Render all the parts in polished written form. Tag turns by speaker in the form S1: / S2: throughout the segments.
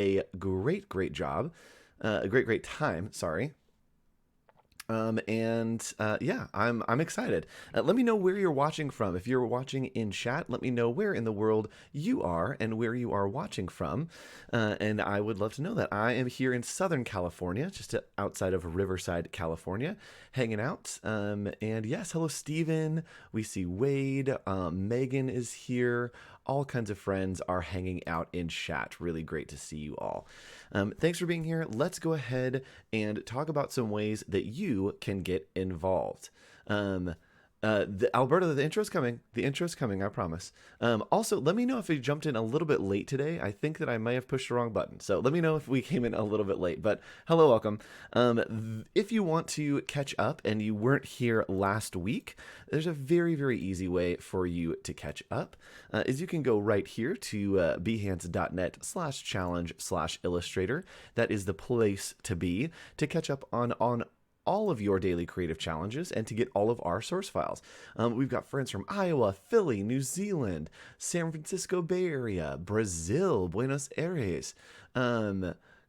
S1: a great job, a great time, sorry. Yeah, I'm excited. Let me know where you're watching from. If you're watching in chat, let me know where in the world you are and where you are watching from. And I would love to know that. I am here in Southern California, just outside of Riverside, California, hanging out. And yes, hello, Steven. We see Wade. Megan is here. All kinds of friends are hanging out in chat. Really great to see you all. Thanks for being here. Let's go ahead and talk about some ways that you can get involved. Alberto, the intro's coming. The intro's coming, I promise. Also, let me know if we jumped in a little bit late today. I think that I may have pushed the wrong button. So let me know if we came in a little bit late. But hello, welcome. If you want to catch up and you weren't here last week, there's a very easy way for you to catch up. Is you can go right here to behance.net/challenge/illustrator. That is the place to be to catch up on all of your daily creative challenges and to get all of our source files. We've got friends from Iowa, Philly, New Zealand, San Francisco Bay Area, Brazil, Buenos Aires.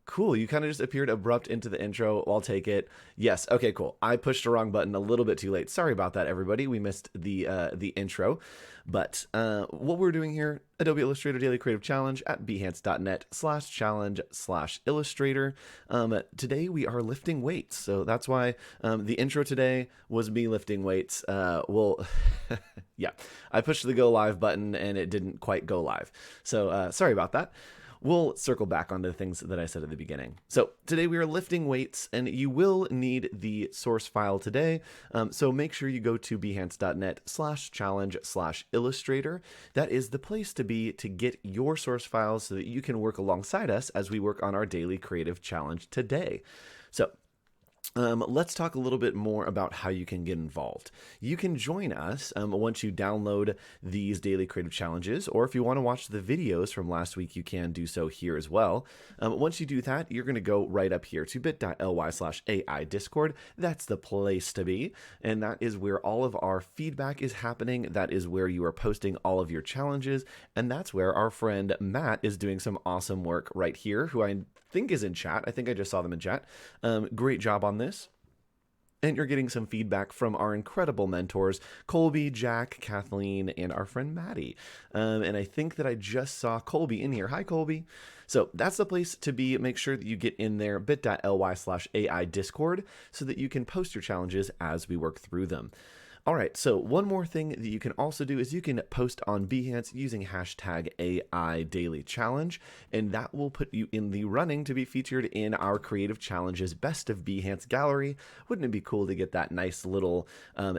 S1: Cool. You kind of just appeared abrupt into the intro. I'll take it. Yes. Okay, cool. I pushed the wrong button a little bit too late. Sorry about that, everybody. We missed the intro. But what we're doing here, Adobe Illustrator Daily Creative Challenge at behance.net/challenge/illustrator. Today we are lifting weights. So that's why the intro today was me lifting weights. Yeah, I pushed the go live button and it didn't quite go live. So sorry about that. We'll circle back onto the things that I said at the beginning. So today we are lifting weights, and you will need the source file today. So make sure you go to behance.net/challenge/illustrator. That is the place to be to get your source files so that you can work alongside us as we work on our daily creative challenge today. So let's talk a little bit more about how you can get involved. You can join us once you download these daily creative challenges, or if you want to watch the videos from last week, you can do so here as well. Once you do that, you're going to go right up here to bit.ly/AI Discord. That's the place to be, and that is where all of our feedback is happening. That is where you are posting all of your challenges, and that's where our friend Matt is doing some awesome work right here, who I think is in chat. I think I just saw them in chat. Great job on this. And you're getting some feedback from our incredible mentors, Colby, Jack, Kathleen, and our friend Maddie. And I think that I just saw Colby in here. Hi, Colby. So that's the place to be. Make sure that you get in there, bit.ly/AI Discord, so that you can post your challenges as we work through them. All right, so one more thing that you can also do is you can post on Behance using hashtag AI Daily Challenge, and that will put you in the running to be featured in our Creative Challenges Best of Behance gallery. Wouldn't it be cool to get that nice little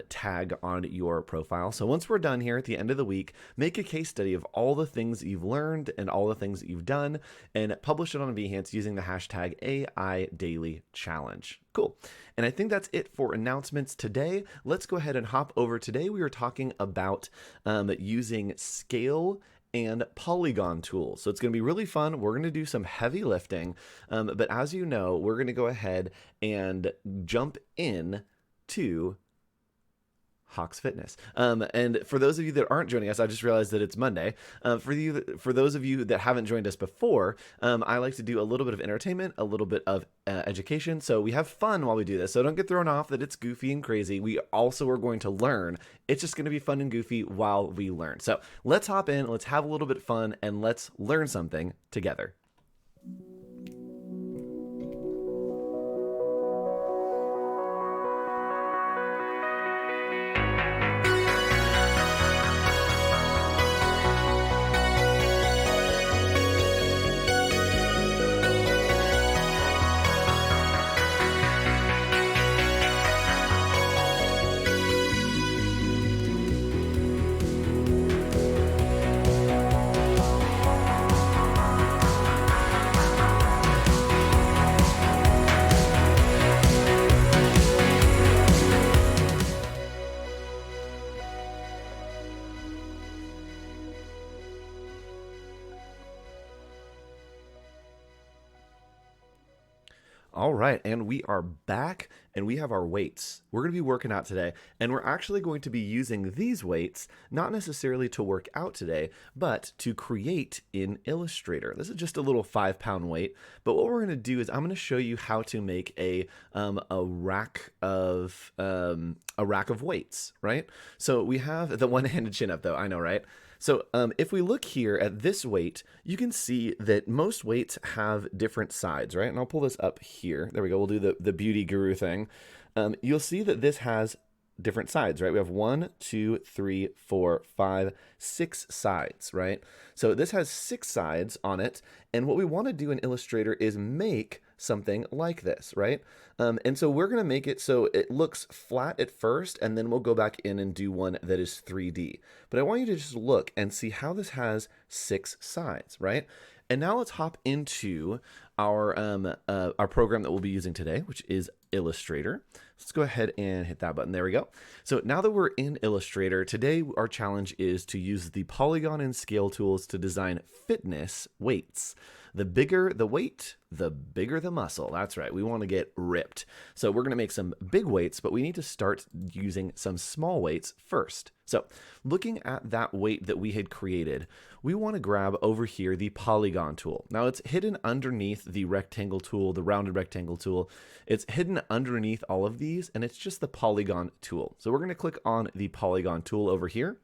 S1: tag on your profile? So once we're done here at the end of the week, make a case study of all the things that you've learned and all the things that you've done, and publish it on Behance using the hashtag AI Daily Challenge. Cool. And I think that's it for announcements today. Let's go ahead and hop over. Today we are talking about using scale and polygon tools. So it's going to be really fun. We're going to do some heavy lifting. But as you know, we're going to go ahead and jump in to Hawks Fitness. And for those of you that aren't joining us, I just realized that it's Monday. For those of you that haven't joined us before, I like to do a little bit of entertainment, a little bit of education. So we have fun while we do this. So don't get thrown off that it's goofy and crazy. We also are going to learn. It's just going to be fun and goofy while we learn. So let's hop in, let's have a little bit of fun, and let's learn something together. All right, and we are back and we have our weights. We're going to be working out today, and we're actually going to be using these weights not necessarily to work out today, but to create in Illustrator. This is just a little 5-pound weight, but what we're going to do is I'm going to show you how to make a rack of weights, right? So we have the one-handed chin up though, I know, right? So if we look here at this weight, you can see that most weights have different sides, right? And I'll pull this up here. There we go. We'll do the beauty guru thing. You'll see that this has different sides, right? We have 1, 2, 3, 4, 5, 6 sides, right? So this has 6 sides on it. And what we want to do in Illustrator is make something like this, right? And so we're going to make it so it looks flat at first, and then we'll go back in and do one that is 3D. But I want you to just look and see how this has 6 sides, right? And now let's hop into our program that we'll be using today, which is Illustrator. Let's go ahead and hit that button. There we go. So now that we're in Illustrator, today our challenge is to use the Polygon and Scale tools to design fitness weights. The bigger the weight, the bigger the muscle. That's right. We want to get ripped. So we're going to make some big weights, but we need to start using some small weights first. So looking at that weight that we had created, we want to grab over here the polygon tool. Now it's hidden underneath the rectangle tool, the rounded rectangle tool. It's hidden underneath all of these, and it's just the polygon tool. So we're going to click on the polygon tool over here.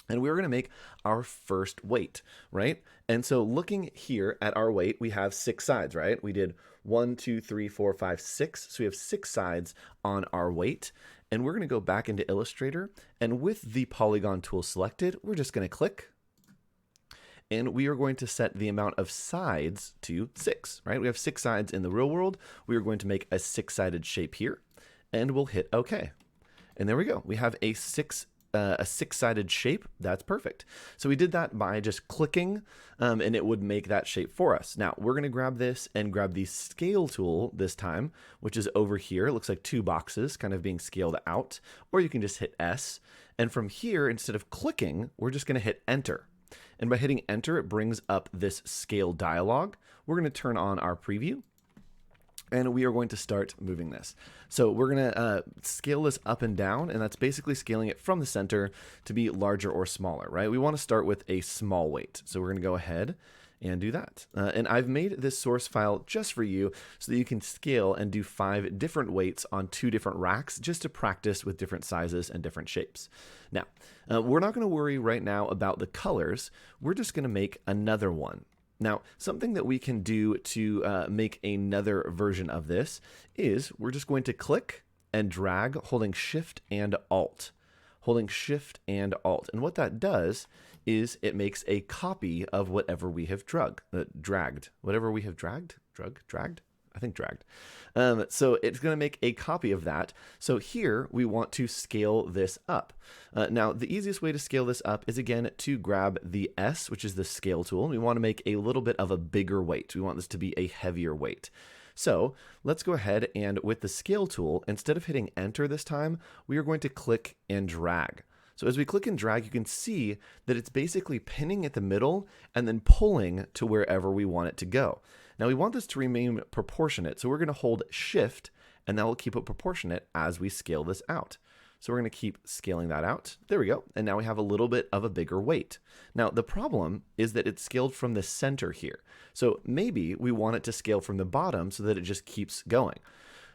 S1: And we're going to make our first weight, right? And so looking here at our weight, we have 6 sides, right? We did 1, 2, 3, 4, 5, 6. So we have 6 sides on our weight. And we're going to go back into Illustrator. And with the polygon tool selected, we're just going to click. And we are going to set the amount of sides to 6, right? We have 6 sides in the real world. We are going to make a 6-sided shape here. And we'll hit OK. And there we go. We have a 6-sided shape. That's perfect. So we did that by just clicking and it would make that shape for us. Now we're going to grab this and grab the scale tool this time, which is over here. It looks like 2 boxes kind of being scaled out, or you can just hit S. And from here, instead of clicking, we're just going to hit enter. And by hitting enter, it brings up this scale dialog. We're going to turn on our preview. And we are going to start moving this. So we're going to scale this up and down, and that's basically scaling it from the center to be larger or smaller, right? We want to start with a small weight. So we're going to go ahead and do that. And I've made this source file just for you so that you can scale and do 5 different weights on 2 different racks just to practice with different sizes and different shapes. Now, we're not going to worry right now about the colors. We're just going to make another one. Now, something that we can do to make another version of this is we're just going to click and drag holding Shift and Alt. Holding Shift and Alt. And what that does is it makes a copy of whatever we have dragged. Whatever we have dragged? Dragged? I think dragged. So it's going to make a copy of that. So here we want to scale this up. Now, the easiest way to scale this up is, again, to grab the S, which is the scale tool. We want to make a little bit of a bigger weight. We want this to be a heavier weight. So let's go ahead and with the scale tool, instead of hitting enter this time, we are going to click and drag. So as we click and drag, you can see that it's basically pinning at the middle and then pulling to wherever we want it to go. Now we want this to remain proportionate, so we're going to hold Shift, and that will keep it proportionate as we scale this out. So we're going to keep scaling that out. There we go. And now we have a little bit of a bigger weight. Now the problem is that it's scaled from the center here. So maybe we want it to scale from the bottom so that it just keeps going.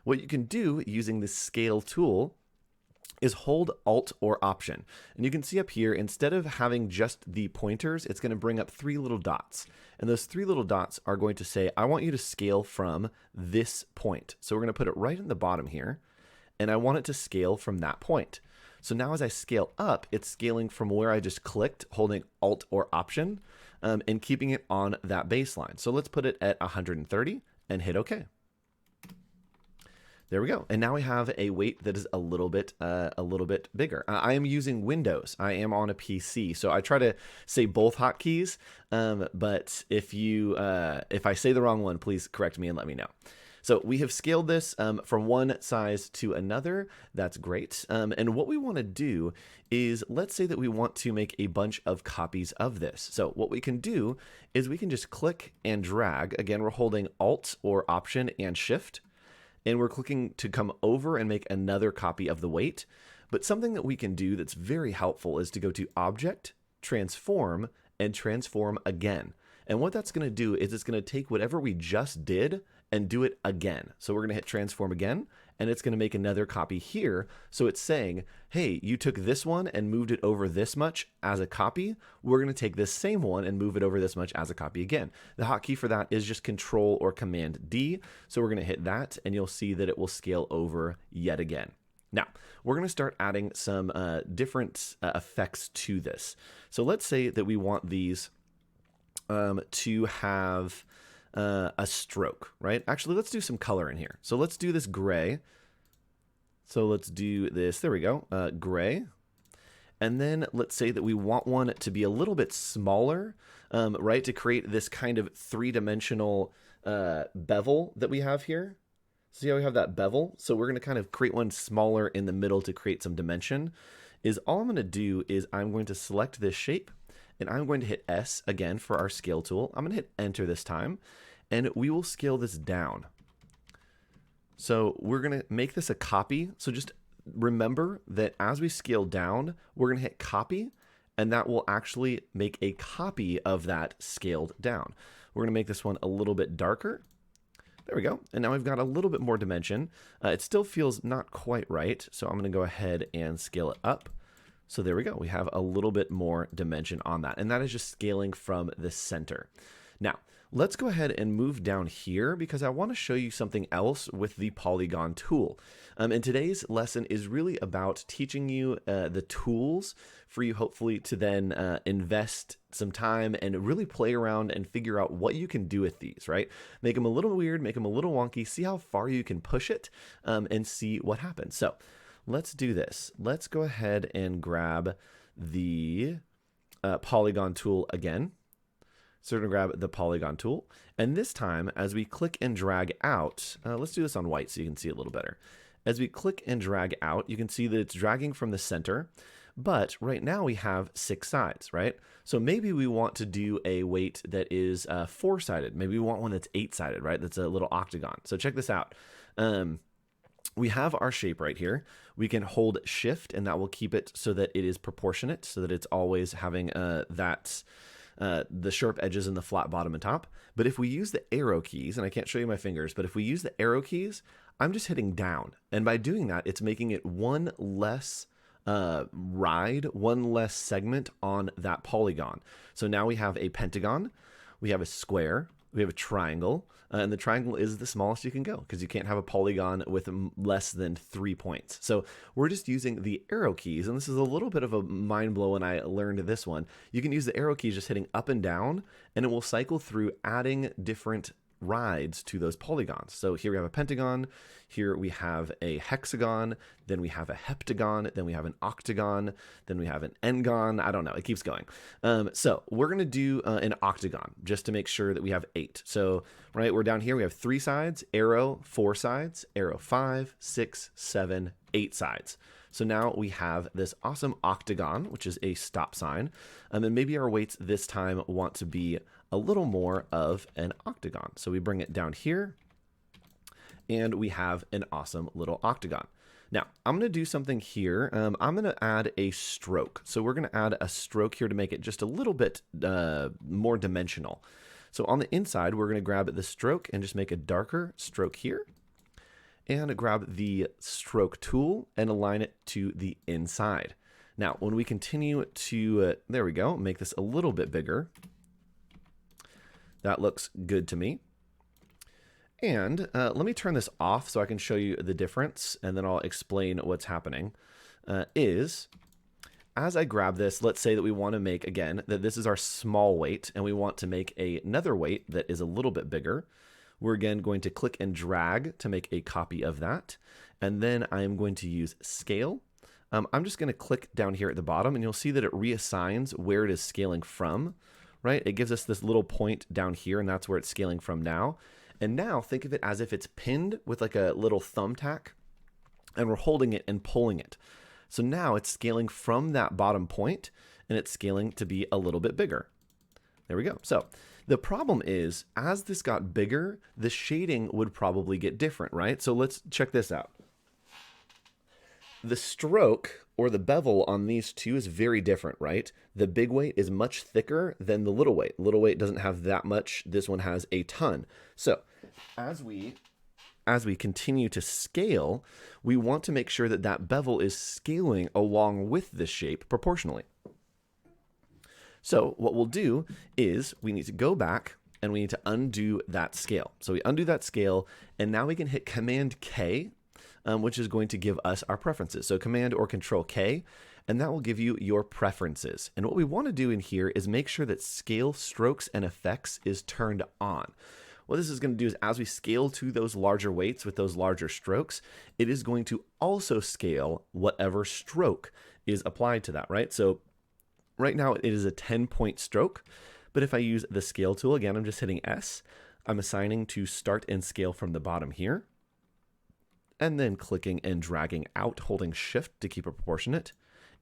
S1: What you can do using the scale tool is hold Alt or Option. And you can see up here, instead of having just the pointers, it's going to bring up 3 little dots. And those 3 little dots are going to say, I want you to scale from this point. So we're going to put it right in the bottom here. And I want it to scale from that point. So now as I scale up, it's scaling from where I just clicked, holding Alt or Option, and keeping it on that baseline. So let's put it at 130 and hit OK. There we go. And now we have a weight that is a little bit bigger. I am using Windows. I am on a PC. So I try to say both hotkeys. But if I say the wrong one, please correct me and let me know. So we have scaled this from one size to another. That's great. And what we want to do is, let's say that we want to make a bunch of copies of this. So what we can do is we can just click and drag. Again, we're holding Alt or Option and Shift, and we're clicking to come over and make another copy of the weight. But something that we can do that's very helpful is to go to Object, Transform, and Transform again. And what that's going to do is it's going to take whatever we just did and do it again. So we're going to hit Transform again, and it's going to make another copy here. So it's saying, hey, you took this one and moved it over this much as a copy. We're going to take this same one and move it over this much as a copy again. The hotkey for that is just Control or Command D. So we're going to hit that, and you'll see that it will scale over yet again. Now, we're going to start adding some different effects to this. So let's say that we want these to have a stroke, right? Actually, let's do some color in here. So let's do this gray. So let's do this, there we go, gray. And then let's say that we want one to be a little bit smaller, right? To create this kind of three-dimensional bevel that we have here. See how we have that bevel? So we're going to kind of create one smaller in the middle to create some dimension. All I'm going to do is I'm going to select this shape, and I'm going to hit S again for our scale tool. I'm going to hit Enter this time, and we will scale this down. So we're going to make this a copy. So just remember that as we scale down, we're going to hit Copy, and that will actually make a copy of that scaled down. We're going to make this one a little bit darker. There we go. And now we've got a little bit more dimension. It still feels not quite right, so I'm going to go ahead and scale it up. So there we go. We have a little bit more dimension on that, and that is just scaling from the center. Now, let's go ahead and move down here because I want to show you something else with the Polygon tool. And today's lesson is really about teaching you the tools for you, hopefully, to then invest some time and really play around and figure out what you can do with these, right? Make them a little weird, make them a little wonky, see how far you can push it, and see what happens. So let's do this. Let's go ahead and grab the Polygon tool again. So we're going to grab the Polygon tool. And this time, as we click and drag out, let's do this on white so you can see it a little better. As we click and drag out, you can see that it's dragging from the center. But right now we have 6 sides, right? So maybe we want to do a weight that is 4-sided. Maybe we want one that's 8-sided, right? That's a little octagon. So check this out. We have our shape right here. We can hold Shift, and that will keep it so that it is proportionate, so that it's always having the sharp edges and the flat bottom and top. But if we use the arrow keys, and I can't show you my fingers, but if we use the arrow keys, I'm just hitting down. And by doing that, it's making it one less ride, one less segment on that polygon. So now we have a pentagon, we have a square, we have a triangle, and the triangle is the smallest you can go because you can't have a polygon with less than 3 points. So we're just using the arrow keys, and this is a little bit of a mind blow when I learned this one. You can use the arrow keys just hitting up and down, and it will cycle through adding different rides to those polygons. So here we have a pentagon, here we have a hexagon, then we have a heptagon, then we have an octagon, then we have an n-gon. I don't know, it keeps going. So we're going to do an octagon just to make sure that we have 8. So right, we're down here, we have 3 sides, arrow 4 sides, arrow 5, 6, 7, 8 sides. So now we have this awesome octagon, which is a stop sign. And maybe our weights this time want to be a little more of an octagon. So we bring it down here, and we have an awesome little octagon. Now, I'm going to do something here. I'm going to add a stroke. So we're going to add a stroke here to make it just a little bit more dimensional. So on the inside, we're going to grab the stroke and just make a darker stroke here. And grab the stroke tool and align it to the inside. Now, when we continue to, there we go, make this a little bit bigger. That looks good to me. And let me turn this off so I can show you the difference, and then I'll explain what's happening. As I grab this, let's say that we want to make, again, that this is our small weight, and we want to make another weight that is a little bit bigger. We're again going to click and drag to make a copy of that. And then I'm going to use scale. I'm just going to click down here at the bottom, and you'll see that it reassigns where it is scaling from, right? It gives us this little point down here, and that's where it's scaling from now. And now think of it as if it's pinned with like a little thumbtack, and we're holding it and pulling it. So now it's scaling from that bottom point, and it's scaling to be a little bit bigger. There we go. So the problem is, as this got bigger, the shading would probably get different, right? So let's check this out. The stroke or the bevel on these two is very different, right? The big weight is much thicker than the little weight. Little weight doesn't have that much. This one has a ton. So as we continue to scale, we want to make sure that that bevel is scaling along with the shape proportionally. So what we'll do is we need to go back and we need to undo that scale. So we undo that scale, and now we can hit Command K, which is going to give us our preferences. So Command or Control K, and that will give you your preferences. And what we want to do in here is make sure that Scale, Strokes, and Effects is turned on. What this is going to do is, as we scale to those larger weights with those larger strokes, it is going to also scale whatever stroke is applied to that, right? So right now it is a 10-point stroke, but if I use the Scale tool, again, I'm just hitting S, I'm assigning to start and scale from the bottom here, and then clicking and dragging out, holding Shift to keep it proportionate.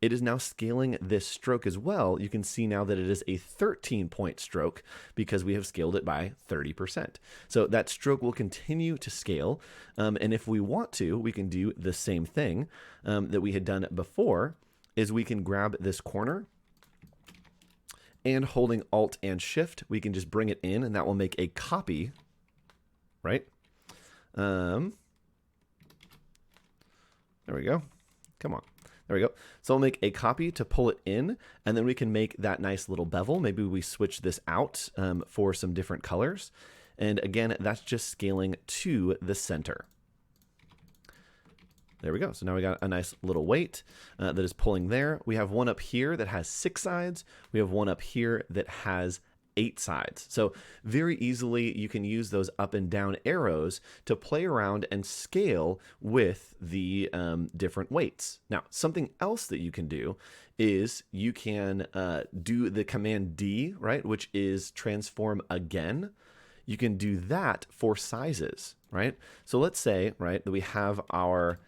S1: It is now scaling this stroke as well. You can see now that it is a 13-point stroke because we have scaled it by 30%. So that stroke will continue to scale. And if we want to, we can do the same thing that we had done before, is we can grab this corner, and holding Alt and Shift, we can just bring it in, and that will make a copy, right? There we go. Come on. There we go. So I'll make a copy to pull it in, and then we can make that nice little bevel. Maybe we switch this out for some different colors. And again, that's just scaling to the center. There we go. So now we got a nice little weight that is pulling there. We have one up here that has 6 sides. We have one up here that has 8 sides. So very easily you can use those up and down arrows to play around and scale with the different weights. Now, something else that you can do is you can do the Command D, right, which is transform again. You can do that for sizes, right? So let's say, right, that we have our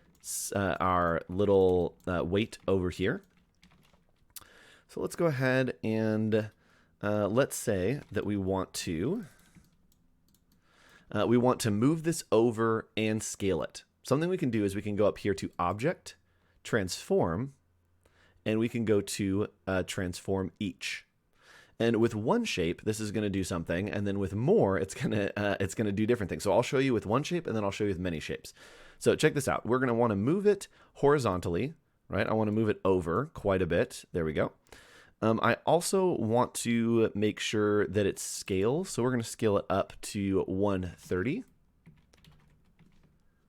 S1: little weight over here. So let's go ahead and let's say that we want to move this over and scale it. Something we can do is we can go up here to Object, Transform, and we can go to Transform Each. And with one shape, this is going to do something, and then with more, it's going to do different things. So I'll show you with one shape, and then I'll show you with many shapes. So check this out. We're going to want to move it horizontally, right? I want to move it over quite a bit. There we go. I also want to make sure that it scales. So we're going to scale it up to 130.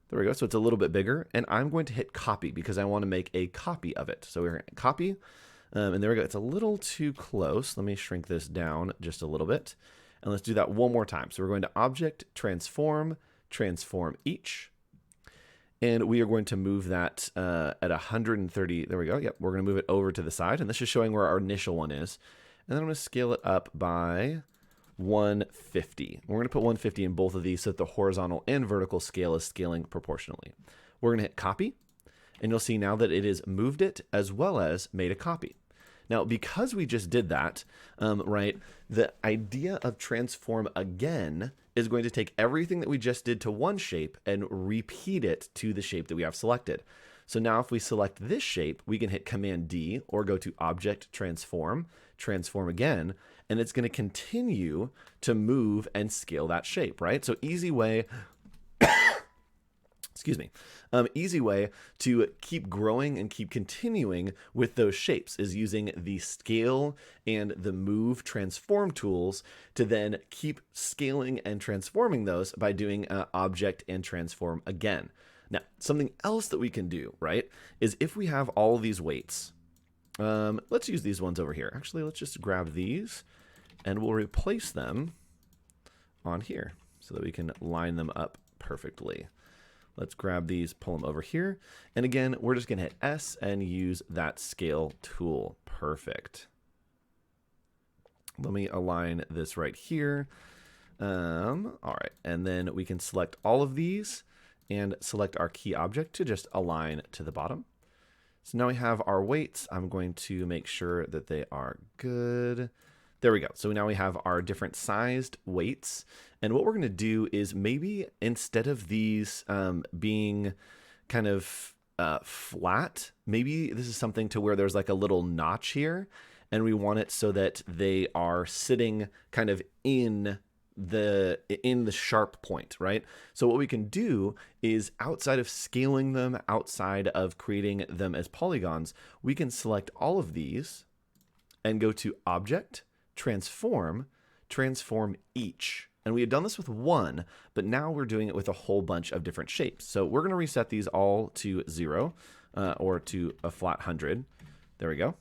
S1: There we go. So it's a little bit bigger. And I'm going to hit Copy because I want to make a copy of it. So we're going to Copy. And there we go. It's a little too close. Let me shrink this down just a little bit. And let's do that one more time. So we're going to Object, Transform, Transform Each. And we are going to move that at 130. There we go. Yep, we're going to move it over to the side. And this is showing where our initial one is. And then I'm going to scale it up by 150. We're going to put 150 in both of these so that the horizontal and vertical scale is scaling proportionally. We're going to hit Copy. And you'll see now that it has moved it as well as made a copy. Now, because we just did that, right, the idea of transform again is going to take everything that we just did to one shape and repeat it to the shape that we have selected. So now if we select this shape, we can hit Command D or go to Object, Transform, Transform again, and it's going to continue to move and scale that shape, right? So easy way... Excuse me. Easy way to keep growing and keep continuing with those shapes is using the scale and the move transform tools to then keep scaling and transforming those by doing Object and Transform again. Now, something else that we can do, right, is if we have all of these weights, let's use these ones over here. Actually, let's just grab these and we'll replace them on here so that we can line them up perfectly. Let's grab these, pull them over here. And again, we're just going to hit S and use that scale tool. Perfect. Let me align this right here. All right, and then we can select all of these and select our key object to just align to the bottom. So now we have our weights. I'm going to make sure that they are good. There we go. So now we have our different sized weights. And what we're going to do is maybe instead of these being kind of flat, maybe this is something to where there's like a little notch here, and we want it so that they are sitting kind of in the sharp point, right? So what we can do is, outside of scaling them, outside of creating them as polygons, we can select all of these and go to Object, Transform, Transform Each. And we had done this with one, but now we're doing it with a whole bunch of different shapes. So we're going to reset these all to 0 or to a flat 100. There we go.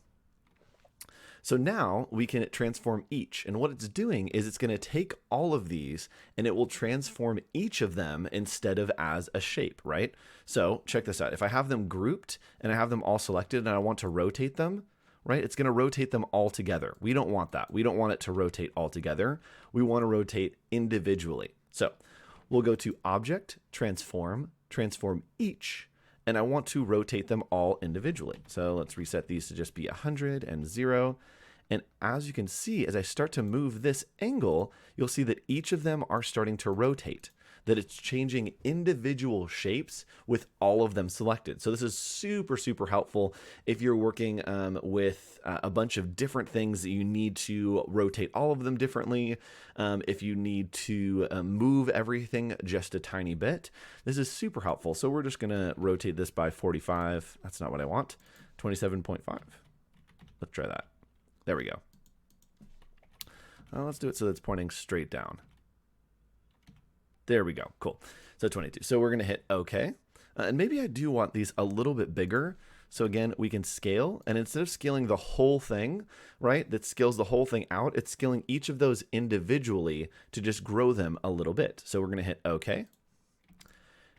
S1: So now we can transform each. And what it's doing is it's going to take all of these and it will transform each of them instead of as a shape, right? So check this out. If I have them grouped and I have them all selected and I want to rotate them, right? It's going to rotate them all together. We don't want that. We don't want it to rotate all together. We want to rotate individually. So we'll go to Object, Transform, Transform Each, and I want to rotate them all individually. So let's reset these to just be 100 and 0. And as you can see, as I start to move this angle, you'll see that each of them are starting to rotate, that it's changing individual shapes with all of them selected. So this is super, super helpful if you're working with a bunch of different things that you need to rotate all of them differently. If you need to move everything just a tiny bit, this is super helpful. So we're just gonna rotate this by 45. That's not what I want. 27.5. Let's try that. There we go. Let's do it so that it's pointing straight down. There we go. Cool. So 22. So we're going to hit OK. And maybe I do want these a little bit bigger. So again, we can scale. And instead of scaling the whole thing, right, that scales the whole thing out, it's scaling each of those individually to just grow them a little bit. So we're going to hit OK.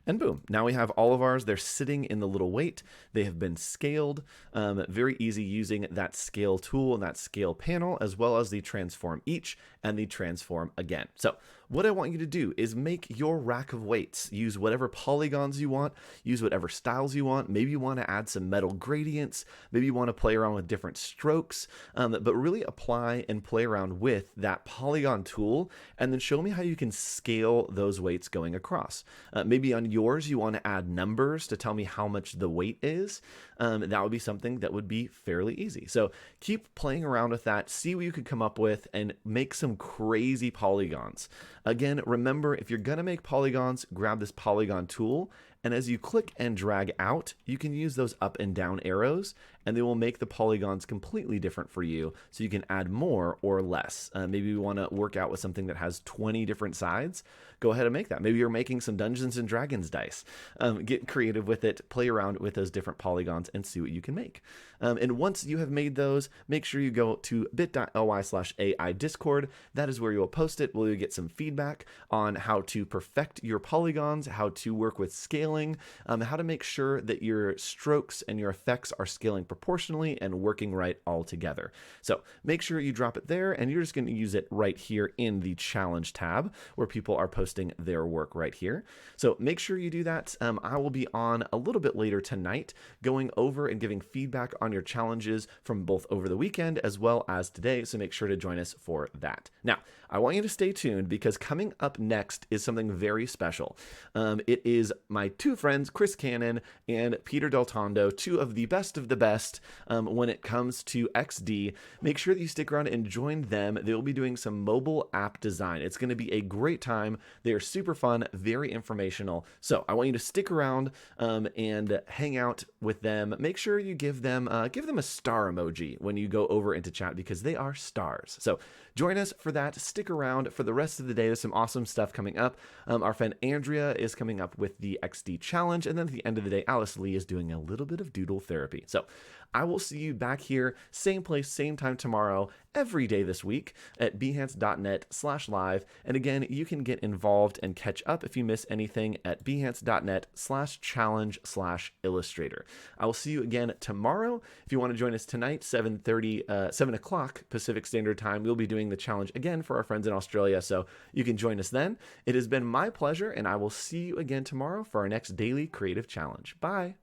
S1: And boom, now we have all of ours. They're sitting in the little weight. They have been scaled. Very easy using that scale tool and that scale panel, as well as the transform each and the transform again. So what I want you to do is make your rack of weights. Use whatever polygons you want. Use whatever styles you want. Maybe you want to add some metal gradients. Maybe you want to play around with different strokes, but really apply and play around with that polygon tool, and then show me how you can scale those weights going across. Maybe on yours, you want to add numbers to tell me how much the weight is. That would be something that would be fairly easy. So keep playing around with that, see what you could come up with, and make some crazy polygons. Again, remember, if you're going to make polygons, grab this polygon tool, and as you click and drag out, you can use those up and down arrows, and they will make the polygons completely different for you, so you can add more or less. Maybe you want to work out with something that has 20 different sides. Go ahead and make that. Maybe you're making some Dungeons and Dragons dice. Get creative with it, play around with those different polygons, and see what you can make. And once you have made those, make sure you go to bit.ly/AI Discord. That is where you will post it, where you'll get some feedback on how to perfect your polygons, how to work with scaling, how to make sure that your strokes and your effects are scaling proportionally and working right all together. So make sure you drop it there, and you're just going to use it right here in the challenge tab where people are posting their work right here. So make sure you do that. I will be on a little bit later tonight going over and giving feedback on your challenges from both over the weekend as well as today. So make sure to join us for that. Now, I want you to stay tuned because coming up next is something very special. It is my two friends, Chris Cannon and Peter Del Tondo, two of the best when it comes to XD. Make sure that you stick around and join them. They will be doing some mobile app design. It's going to be a great time. They are super fun, very informational. So I want you to stick around and hang out with them. Make sure you give them a star emoji when you go over into chat because they are stars. So join us for that. Stick around for the rest of the day. There's some awesome stuff coming up. Our friend Andrea is coming up with the XD challenge. And then at the end of the day, Alice Lee is doing a little bit of doodle therapy. So I will see you back here, same place, same time tomorrow, every day this week at behance.net/live. And again, you can get involved and catch up if you miss anything at behance.net/challenge/illustrator. I will see you again tomorrow. If you want to join us tonight, 7 o'clock Pacific Standard Time, we'll be doing doing the challenge again for our friends in Australia, so you can join us then. It has been my pleasure, and I will see you again tomorrow for our next daily creative challenge. Bye.